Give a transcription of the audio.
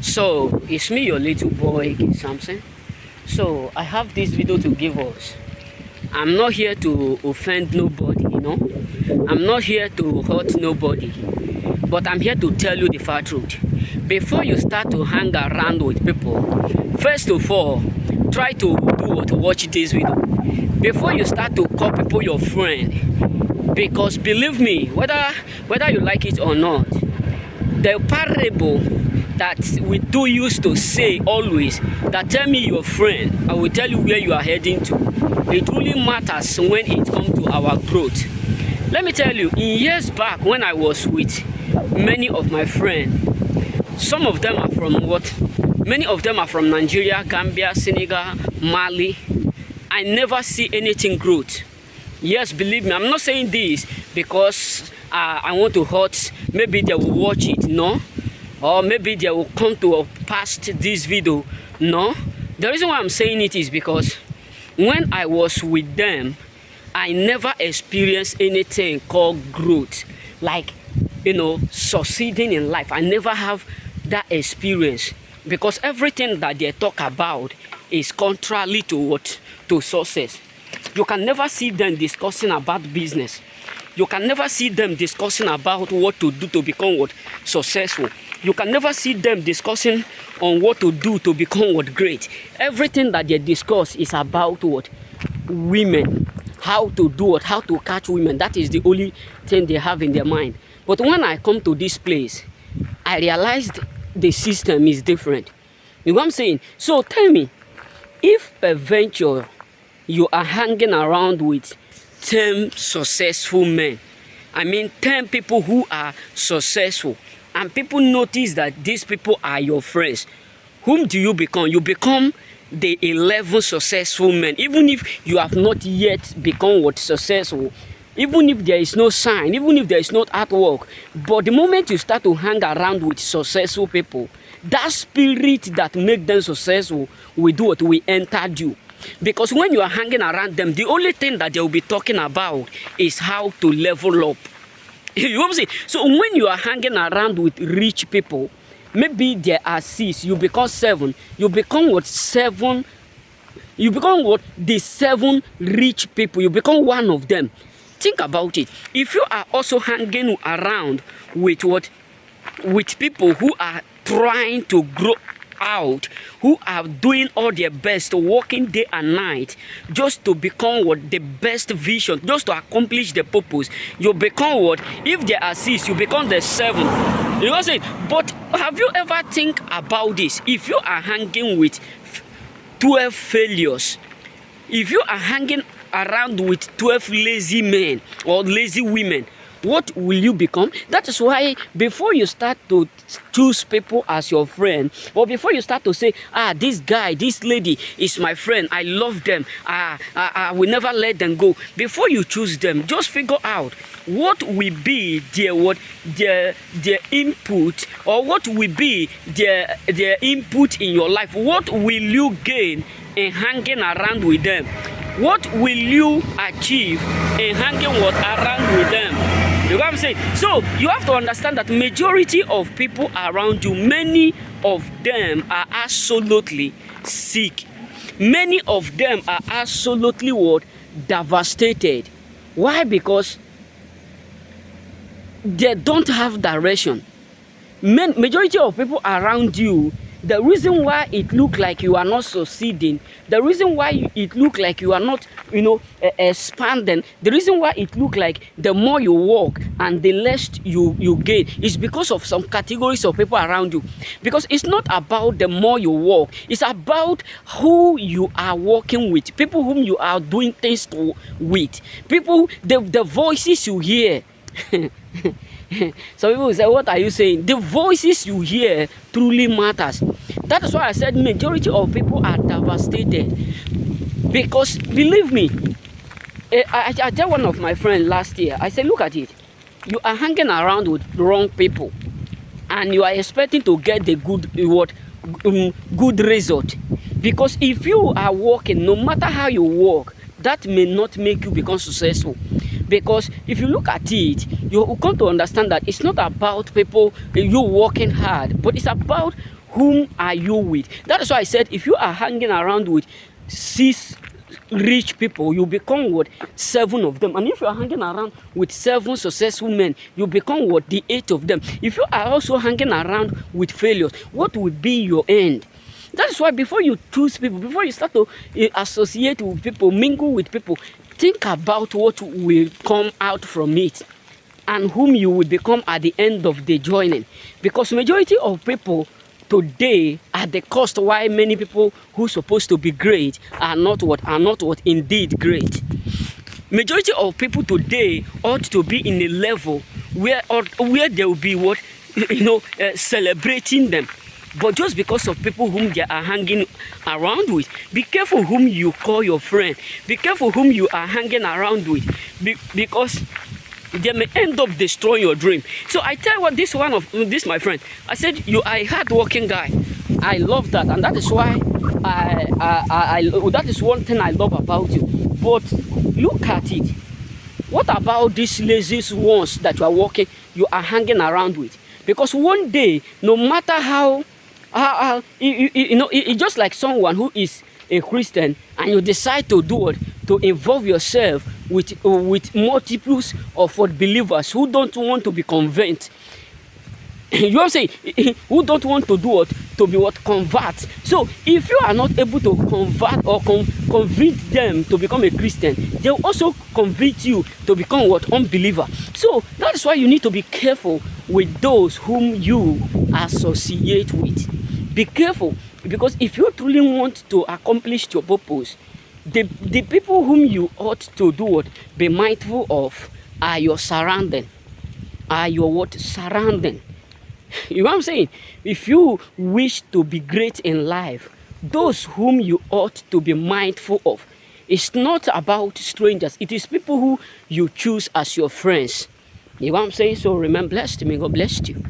So it's me, your little boy, Samson. So I have this video to give us. I'm not here to offend nobody. I'm not here to hurt nobody, but I'm here to tell you the far truth. Before you start to hang around with people, first of all, try to watch this video before you start to call people your friend. Because believe me, whether you like it or not, the parable that we do used to say always, that tell me your friend, I will tell you where you are heading to. It really matters when it comes to our growth. Let me tell you, in years back when I was with many of my friends, some of them are from many of them are from Nigeria, Gambia, Senegal, Mali. I never see anything growth. Yes, believe me, I'm not saying this because I want to hurt. Maybe they will watch it, no? Or maybe they will come to past this video, no? The reason why I'm saying it is because when I was with them, I never experienced anything called growth, like, succeeding in life. I never have that experience because everything that they talk about is contrary to success. You can never see them discussing about business. You can never see them discussing about what to do to become successful. You can never see them discussing on what to do to become great. Everything that they discuss is about women. How to do how to catch women. That is the only thing they have in their mind. But when I come to this place, I realized the system is different. You know what I'm saying? So tell me, if peradventure you are hanging around with 10 successful men, 10 people who are successful, and people notice that these people are your friends, whom do you become? You become the 11 successful men, even if you have not yet become successful, even if there is no sign, even if there is no artwork. But the moment you start to hang around with successful people, that spirit that make them successful will enter you. Because when you are hanging around them, the only thing that they will be talking about is how to level up. You know what I'm saying? So when you are hanging around with rich people, maybe there are 6, you become 7, you become 7, you become the 7 rich people, you become one of them. Think about it. If you are also hanging around with people who are trying to grow out, who are doing all their best, working day and night just to become the best vision, just to accomplish the purpose, you become if there are 6, you become the 7. You know what I'm saying? But have you ever think about this? If you are hanging with 12 failures, if you are hanging around with 12 lazy men or lazy women, what will you become? That is why before you start to choose people as your friend, or before you start to say, this guy, this lady is my friend, I love them, I will never let them go. Before you choose them, just figure out what will be their input, or what will be their input in your life. What will you gain in hanging around with them? What will you achieve in hanging around with them? You know what I'm saying? So you have to understand that majority of people around you, many of them are absolutely sick. Many of them are absolutely devastated. Why? Because they don't have direction. Majority of people around you, the reason why it look like you are not succeeding, the reason why it look like you are not, expanding, the reason why it look like the more you work and the less you gain is because of some categories of people around you. Because it's not about the more you work, it's about who you are working with, people whom you are doing things with, people, the voices you hear. Some people say, what are you saying? The voices you hear truly matters. That is why I said majority of people are devastated. Because believe me, I tell one of my friends last year, I said, look at it. You are hanging around with wrong people and you are expecting to get the good result. Because if you are working, no matter how you work, that may not make you become successful. Because if you look at it, you will come to understand that it's not about people, you working hard, but it's about Whom are you with? That is why I said if you are hanging around with 6 rich people, you become what? 7 of them. And if you are hanging around with 7 successful men, you become what? The 8 of them. If you are also hanging around with failures, what will be your end? That is why before you choose people, before you start to associate with people, mingle with people, think about what will come out from it and whom you will become at the end of the joining. Because majority of people today at the cost why many people who supposed to be great are not what indeed great. Majority of people today ought to be in a level where they will be what celebrating them, but just because of people whom they are hanging around with. Be careful whom you call your friend. Be careful whom you are hanging around with, because they may end up destroying your dream. So I tell you what, this my friend, I said, you are a hard-working guy. I love that, and that is why that is one thing I love about you. But look at it. What about these lazy ones that you are hanging around with? Because one day, no matter how it's just like someone who is a Christian and you decide to do what? To involve yourself with multiples of believers who don't want to be convinced. You know what I'm saying? Who don't want to do what? To be what? Convert. So if you are not able to convert or convince them to become a Christian, they'll also convince you to become what? Unbeliever. So that is why you need to be careful with those whom you associate with. Be careful, because if you truly want to accomplish your purpose, the people whom you ought to do what? Be mindful of are your surrounding. Are your what? Surrounding. You know what I'm saying? If you wish to be great in life, those whom you ought to be mindful of, it's not about strangers. It is people who you choose as your friends. You know what I'm saying? So remain blessed. May God bless you.